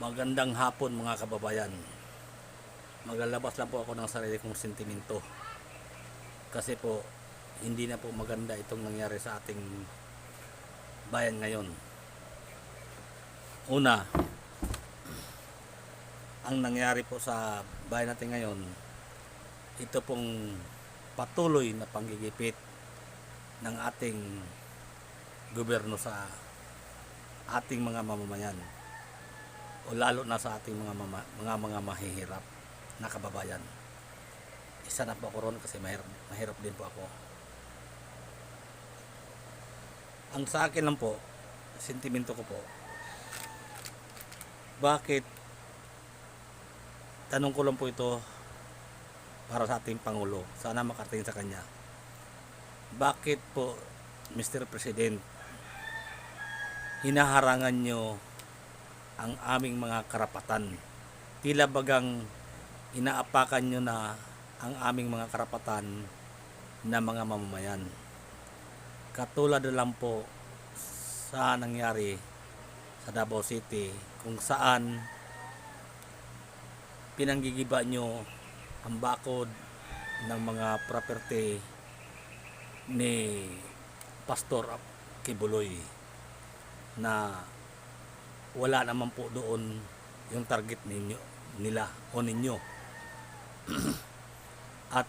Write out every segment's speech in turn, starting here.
Magandang hapon mga kababayan. Maglalabas lang po ako ng sarili kong sentimento. Kasi po, hindi na po maganda itong nangyari sa ating bayan ngayon. Una, ang nangyari po sa bayan natin ngayon, ito pong patuloy na panggigipit ng ating gobyerno sa ating mga mamamayan. O lalo na sa ating mga mahihirap na kababayan. Isa na po ako ron kasi mahirap din po ako. Ang sa akin lang po, sentimento ko po, bakit, tanong ko lang po ito para sa ating Pangulo, sana makarating sa kanya, bakit po Mr. President, hinaharangan nyo ang aming mga karapatan? Tila bagang inaapakan nyo na ang aming mga karapatan na mga mamamayan. Katulad na lang po sa nangyari sa Davao City, kung saan pinanggigiba nyo ang bakod ng mga property ni Pastor Kibuloy na wala naman po doon yung target nila o ninyo. At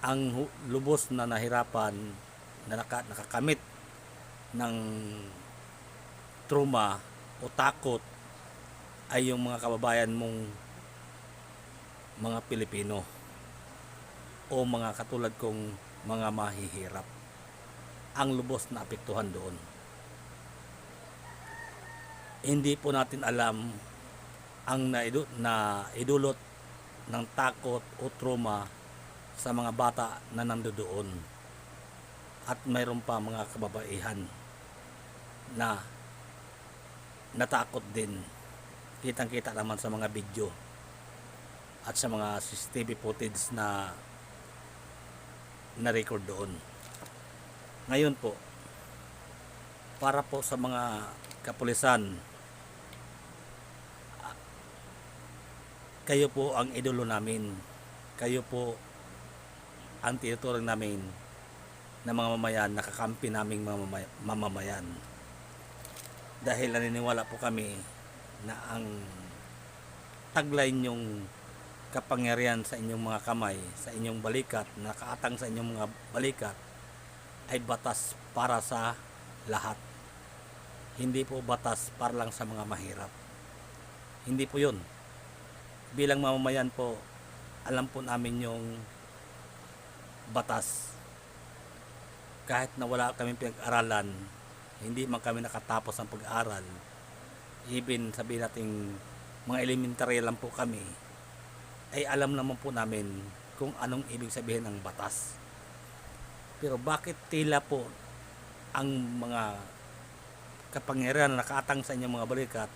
ang lubos na nahirapan na nakakamit ng trauma o takot ay yung mga kababayan mong mga Pilipino o mga katulad kong mga mahihirap ang lubos na apektuhan doon. Hindi po natin alam ang naidulot ng takot o trauma sa mga bata na nandoon. At mayroon pa mga kababaihan na natakot din. Kitang-kita naman sa mga video at sa mga CCTV footage na na-record doon. Ngayon po, para po sa mga kapulisan, kayo po ang idolo namin. Kayo po ang tinuturing namin na mga mamayan, nakakampi naming mamamayan. Dahil naniniwala po kami na ang taglay niyong kapangyarihan sa inyong mga kamay, sa inyong balikat, nakaatang sa inyong mga balikat, ay batas para sa lahat. Hindi po batas para lang sa mga mahirap. Hindi po yun. Bilang mamamayan po, alam po namin yung batas. Kahit na wala kami pinag-aralan, hindi man kami nakatapos ng pag-aaral, even sabihin natin mga elementary lang po kami, ay alam naman po namin kung anong ibig sabihin ng batas. Pero bakit tila po ang mga kapangyarihan na nakaatang sa inyong mga balikat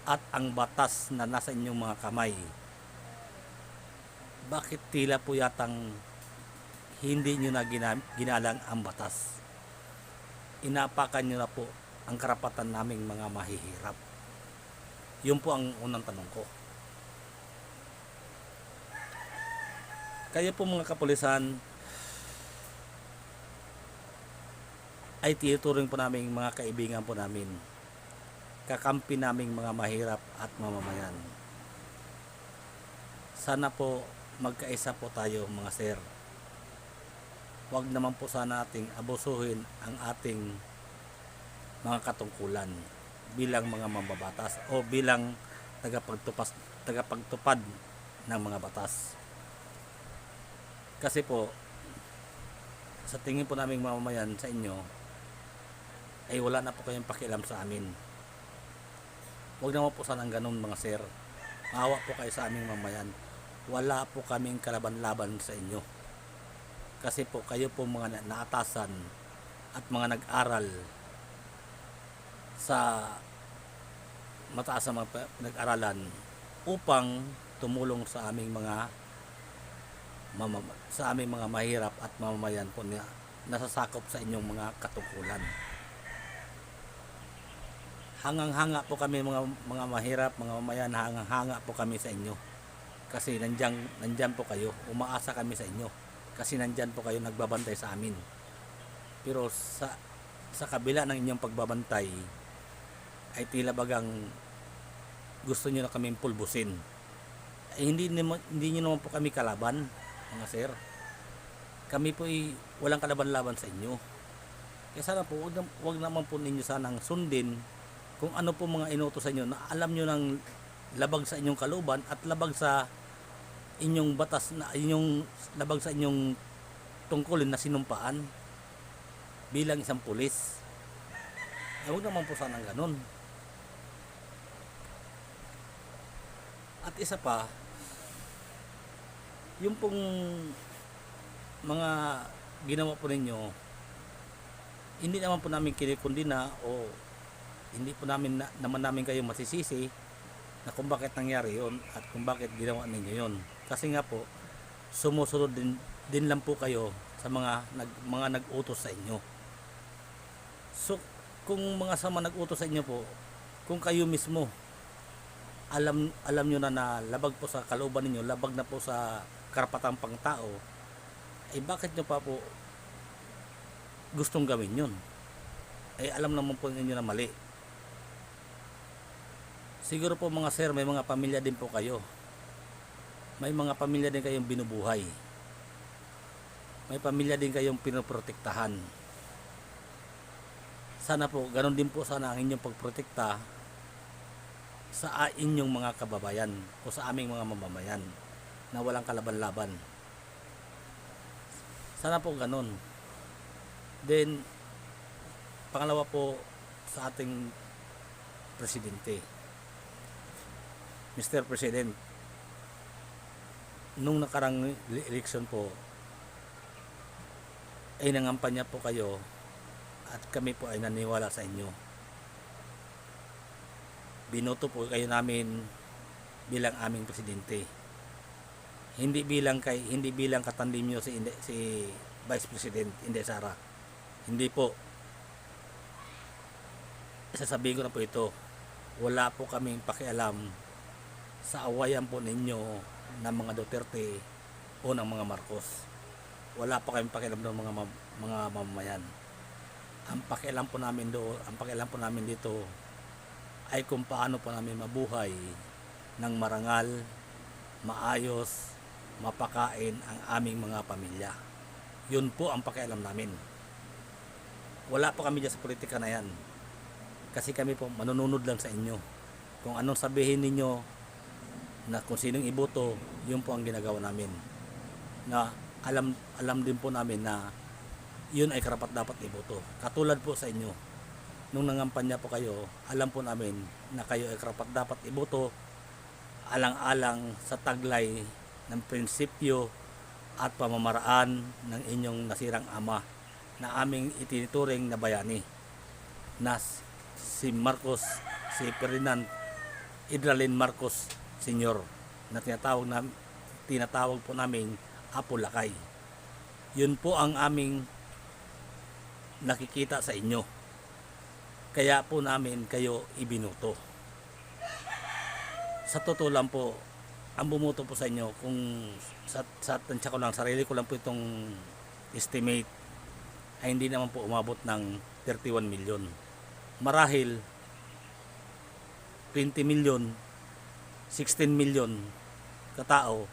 at ang batas na nasa inyong mga kamay, bakit tila po yatang hindi nyo na ginalang ang batas? Inapakan nyo na po ang karapatan naming mga mahihirap. Yun po ang unang tanong ko. Kayo po mga kapulisan ay tinuturing po namin mga kaibigan po namin, kakampi naming mga mahirap at mamamayan. Sana po magkaisa po tayo mga sir. Huwag naman po sana nating abusuhin ang ating mga katungkulan bilang mga mambabatas o bilang tagapagtupad ng mga batas. Kasi po, sa tingin po naming mamamayan sa inyo, ay wala na po kayong pakialam sa amin. Huwag naman po sanang ganun mga sir. Maawa po kayo sa aming mamamayan. Wala po kaming kalaban-laban sa inyo. Kasi po kayo po mga naatasan at mga nag-aral sa mataas na mga pinag-aralan upang tumulong sa aming mga mahirap at mamamayan po na nasasakop sa inyong mga katungkulan. hangang-hanga po kami mga mahirap, mga mamayan, hangang-hanga po kami sa inyo. Kasi nandyan po kayo, umaasa kami sa inyo. Kasi nandyan po kayo nagbabantay sa amin. Pero sa kabila ng inyong pagbabantay, ay tila bagang gusto nyo na kaming pulbusin. Hindi nyo naman po kami kalaban, mga sir. Kami po ay walang kalaban-laban sa inyo. Kaya sana po, wag naman po ninyo sanang sundin kung ano po mga inutos sa inyo na alam nyo ng labag sa inyong kaluban at labag sa inyong batas, na inyong labag sa inyong tungkulin na sinumpaan bilang isang pulis. Huwag naman po sanang ganun. At isa pa, yung pong mga ginawa po ninyo, hindi naman po namin kinikundina o hindi po naman namin kayo masisisi na kung bakit nangyari yon at kung bakit ginawa ninyo yon. Kasi nga po, sumusunod din lang po kayo sa mga nag-utos sa inyo. So, kung mga sama nag-utos sa inyo po, kung kayo mismo alam nyo na labag po sa kalooban ninyo, labag na po sa karapatang pangtao, eh bakit nyo pa po gustong gawin yun? Eh alam naman po ninyo na mali. Siguro po mga sir, may mga pamilya din po kayo. May mga pamilya din kayong binubuhay. May pamilya din kayong pinoprotektahan. Sana po, ganun din po sana ang inyong pagprotekta sa inyong mga kababayan o sa aming mga mamamayan na walang kalaban-laban. Sana po ganun. Then, pangalawa po sa ating presidente. Mr. President, nung nakarang election po, ay nangampanya po kayo at kami po ay naniwala sa inyo. Binoto po kayo namin bilang aming presidente. Hindi bilang katandim nyo si Vice President Inday Sara. Hindi po. Sasabihin ko na po ito. Wala po kaming pakialam sa awayan po ninyo ng mga Duterte o ng mga Marcos. Wala po kaming pakialam ng mga mamamayan. Ang pakialam po namin dito ay kung paano po namin mabuhay ng marangal, maayos, mapakain ang aming mga pamilya. Yun po ang pakialam namin. Wala po kami dyan sa politika na yan. Kasi kami po manununod lang sa inyo. Kung anong sabihin ninyo na kung sinong iboto, yun po ang ginagawa namin. Na alam din po namin na yun ay karapat dapat iboto. Katulad po sa inyo. Nung nangampanya po kayo, alam po namin na kayo ay karapat dapat iboto alang-alang sa taglay ng prinsipyo at pamamaraan ng inyong nasirang ama na aming itinuturing na bayani na si Ferdinand Idralin Marcos Sr. na tinatawag po namin Apo Lakay. Yun po ang aming nakikita sa inyo. Kaya po namin kayo ibinuto. Sa totoo lang po, ang bumuto po sa inyo, kung sa tansya ko lang, sarili ko lang po itong estimate, ay hindi naman po umabot ng 31 million. Marahil 20 million, 16 million katao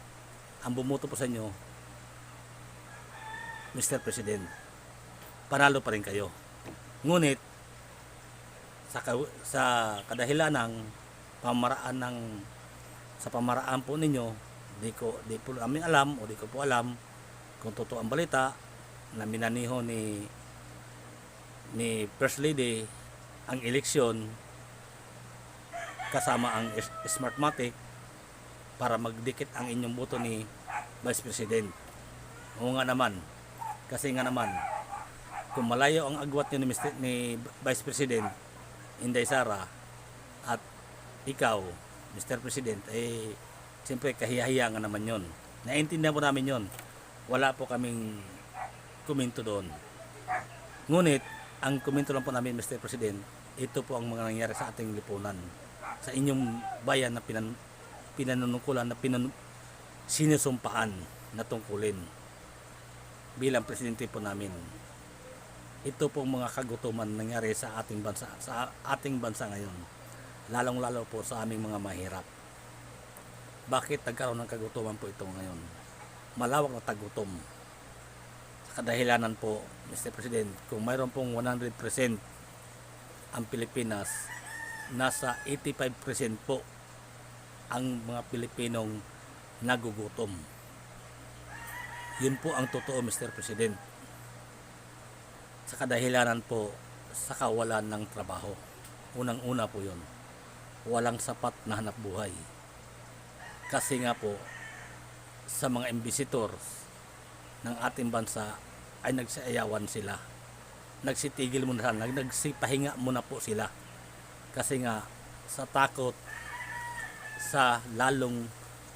ang bumuto po sa inyo, Mr. President. Panalo pa rin kayo. Ngunit sa kadahilan ng pamaraan po ninyo, di po namin alam o di ko po alam kung totoo ang balita na minaniho ni First Lady ang eleksyon kasama ang Smartmatic para magdikit ang inyong boto ni Vice President. Oo nga naman, kasi nga naman kung malayo ang agwat niyo ni Vice President Inday Sara at ikaw, Mr. President, eh siyempre kahiyahiya nga naman yon. Naintindihan po namin yon. Wala po kaming komento doon. Ngunit ang komento lang po namin, Mr. President, ito po ang mga nangyari sa ating lipunan, sa inyong bayan na pinanunungkulan, na sinusumpaan na tungkulin bilang presidente po namin. Ito po mga kagutuman nangyari sa ating bansa ngayon, lalong-lalo po sa aming mga mahirap. Bakit nagkaroon ng kagutuman po ito ngayon? Malawak na tagutom. Sa kadahilanan po, Mr. President, kung mayroon pong 100% ang Pilipinas, nasa 85% po ang mga Pilipinong nagugutom. Yun po ang totoo, Mr. President. Sa kadahilanan po sa kawalan ng trabaho. Unang-una po yun. Walang sapat na hanap buhay. Kasi nga po, sa mga imbisitors ng ating bansa ay nagsayawan sila. Nagsitigil muna sila, nagsipahinga muna po sila. Kasi nga, sa takot sa lalong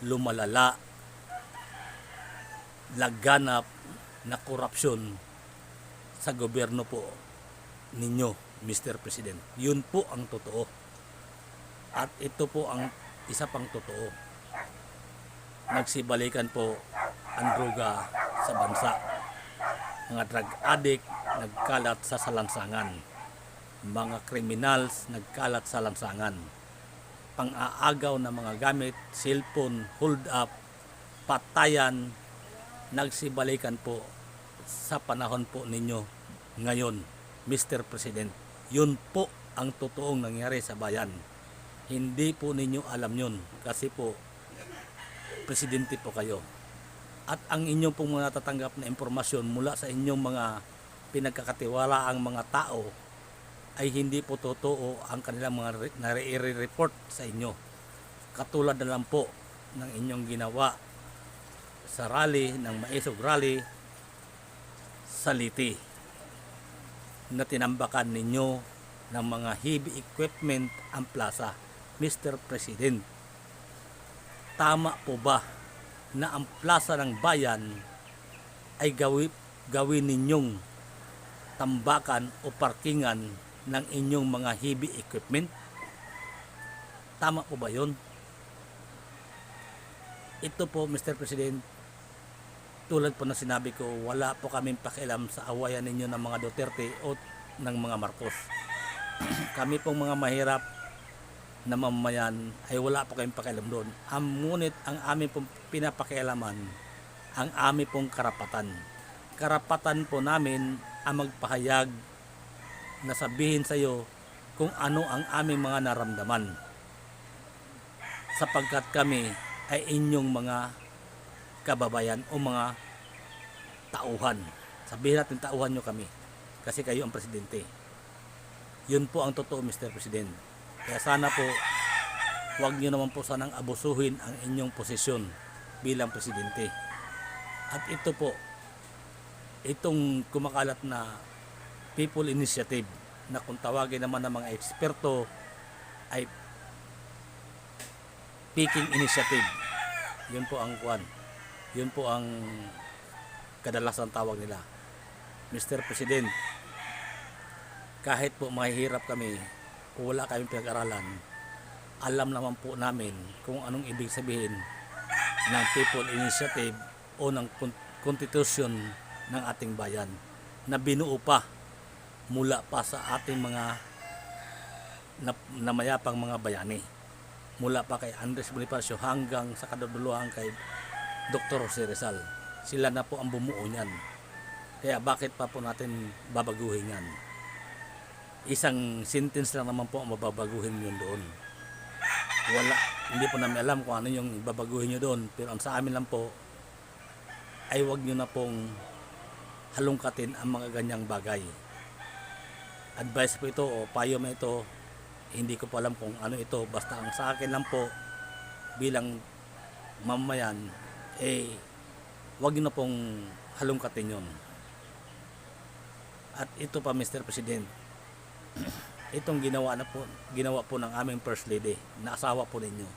lumalala, laganap na korupsyon sa gobyerno po ninyo, Mr. President. Yun po ang totoo. At ito po ang isa pang totoo. Nagsibalikan po ang droga sa bansa. Mga drug addict nagkalat sa salansangan. Mga criminals nagkalat sa lansangan. Pang-aagaw na mga gamit, cellphone, hold up, patayan, nagsibalikan po sa panahon po ninyo ngayon, Mr. President. Yun po ang totoong nangyari sa bayan. Hindi po ninyo alam yun kasi po presidente po kayo. At ang inyong pong mga natatanggap na impormasyon mula sa inyong mga pinagkakatiwalaang mga tao ay hindi po totoo ang kanilang mga nare-report sa inyo. Katulad na lang po ng inyong ginawa sa rally ng Maisog Rally sa Liti na tinambakan ninyo ng mga heavy equipment ang plaza. Mr. President, tama po ba na ang plaza ng bayan ay gawin ninyong tambakan o parkingan ng inyong mga heavy equipment? Tama po ba yun? Ito po, Mr. President, tulad po na sinabi ko, wala po kaming pakialam sa awayan ninyo ng mga Duterte o ng mga Marcos. Kami pong mga mahirap na mamamayan ay wala po kaming pakialam doon. Ngunit ang aming pong pinapakialaman, ang aming pong karapatan. Karapatan po namin ang magpahayag na sabihin sa iyo kung ano ang aming mga naramdaman. Sapagkat kami ay inyong mga kababayan o mga tauhan. Sabihin natin tauhan nyo kami kasi kayo ang presidente. Yun po ang totoo, Mr. President. Kaya sana po huwag nyo naman po sanang abusuhin ang inyong posisyon bilang presidente. At ito po, itong kumakalat na People Initiative na kung tawagin naman ng mga eksperto ay Peking Initiative. Yun po ang kwan. Yun po ang kadalasan tawag nila. Mr. President, kahit po mahihirap kami o wala kaming pinag-aralan, alam naman po namin kung anong ibig sabihin ng People Initiative o ng Constitution ng ating bayan na binuo pa mula pa sa ating mga namayapang mga bayani, mula pa kay Andres Bonifacio hanggang sa kaduduluhan kay Dr. Jose Rizal. Sila na po ang bumuo niyan. Kaya bakit pa po natin babaguhin yan? Isang sentence lang naman po ang mababaguhin yun doon. Hindi po namin alam kung ano yung babaguhin nyo doon, pero ang sa amin lang po ay wag nyo na pong halongkatin ang mga ganyang bagay. Advice po ito o payo mo ito, hindi ko po alam kung ano ito, basta ang sa akin lang po bilang mamamayan, wag nyo na pong halongkatin yun. At ito pa, Mr. President, itong ginawa po ng aming First Lady na asawa po ninyo.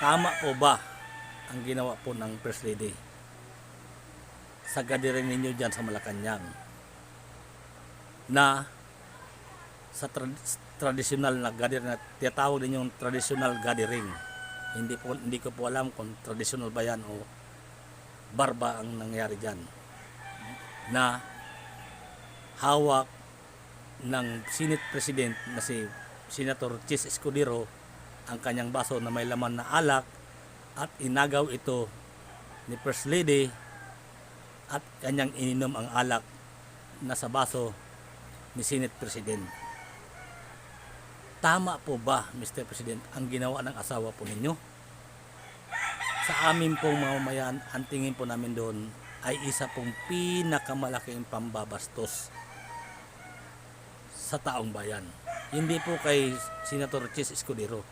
Tama po ba ang ginawa po ng First Lady sa gadirin ninyo dyan sa Malacanang na sa traditional na gathering na tinatawag din yung traditional gathering. Hindi ko po alam kung traditional ba yan o barba ang nangyari dyan, na hawak ng Senate President na si Senator Chis Escudero ang kanyang baso na may laman na alak at inagaw ito ni First Lady at kanyang ininom ang alak na sa baso ni Senate President. Tama po ba, Mr. President, ang ginawa ng asawa po ninyo? Sa amin pong mamamayan, ang tingin po namin doon ay isa pong pinakamalaking pambabastos sa taong bayan. Hindi po kay Senator Chis Escudero,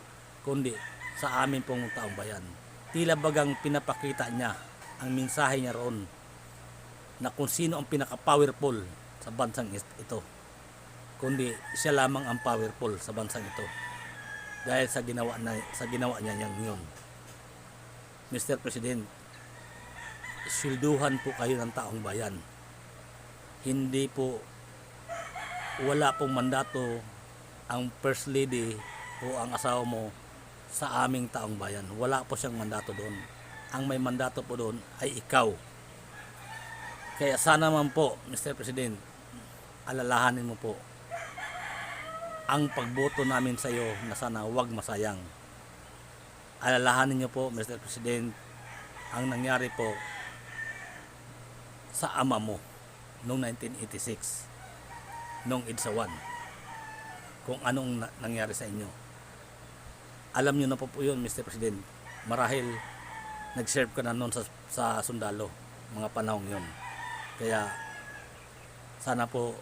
kundi sa amin pong taong bayan. Tila bagang pinapakita niya ang mensahe niya roon na kung sino ang pinaka-powerful sa bansang ito, kundi siya lamang ang powerful sa bansang ito dahil sa ginawa niya yun. Mr. President, silduhan po kayo ng taong bayan. Hindi po, wala pong mandato ang First Lady o ang asawa mo sa aming taong bayan. Wala po siyang mandato doon. Ang may mandato po doon ay ikaw. Kaya sana man po, Mr. President, alalahanin mo po ang pagboto namin sa iyo na sana huwag masayang. Alalahanin niyo po, Mr. President, ang nangyari po sa ama mo noong 1986, noong EDSA 1, kung anong nangyari sa inyo. Alam niyo na po yun, Mr. President. Marahil nag-serve ka na noon sa sundalo, mga panahong yun. Kaya sana po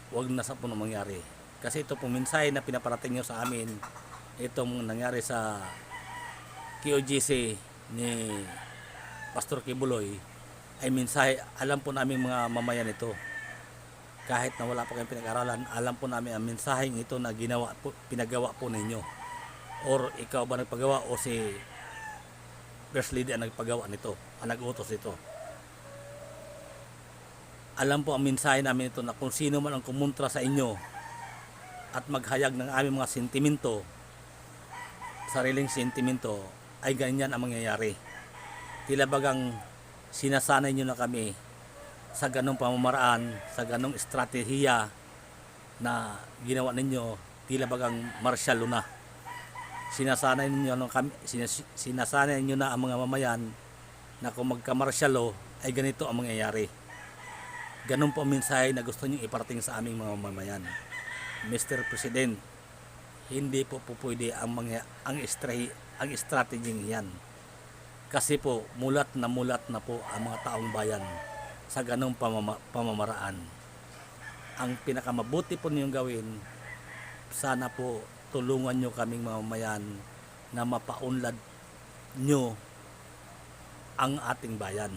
huwag na sa po na mangyari. Kasi ito pong mensahe na pinaparating niyo sa amin, itong nangyari sa KOGC ni Pastor Kibuloy, ay mensahe, alam po namin mga mamayan ito. Kahit na wala pa kayong pinag-aralan, alam po namin ang mensaheng ito na pinagawa po ninyo. Or ikaw ba nagpagawa o si First Lady ang nagpagawa nito, ang nag-utos ito. Alam po ang mensahe namin ito na kung sino man ang kumontra sa inyo at maghayag ng aming mga sentimento, sariling sentimento, ay ganyan ang mangyayari. Tila bagang sinasanay nyo na kami sa ganong pamamaraan, sa ganong estratehiya na ginawa ninyo, tila bagang martial law na. Sinasanay nyo na ang mga mamayan na kung magka-martial law ay ganito ang mangyayari. Ganon po ang mensahe na gusto nyo iparating sa aming mga mamayan. Mr. President, hindi po pwede ang strategy yan. Kasi po mulat na po ang mga taong bayan sa ganong pamamaraan. Ang pinakamabuti po niyong gawin, sana po tulungan nyo kaming mamamayan na mapaunlad nyo ang ating bayan,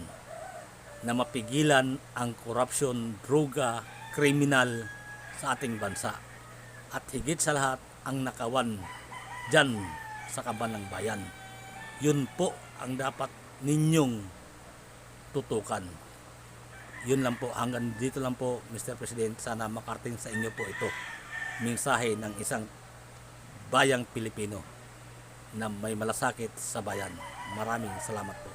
na mapigilan ang korupsyon, droga, kriminal sa ating bansa. At higit sa lahat, ang nakawan dyan sa kaban ng bayan. Yun po ang dapat ninyong tutukan. Yun lang po, hanggang dito lang po, Mr. President. Sana makarating sa inyo po ito, mensahe ng isang bayang Pilipino na may malasakit sa bayan. Maraming salamat po.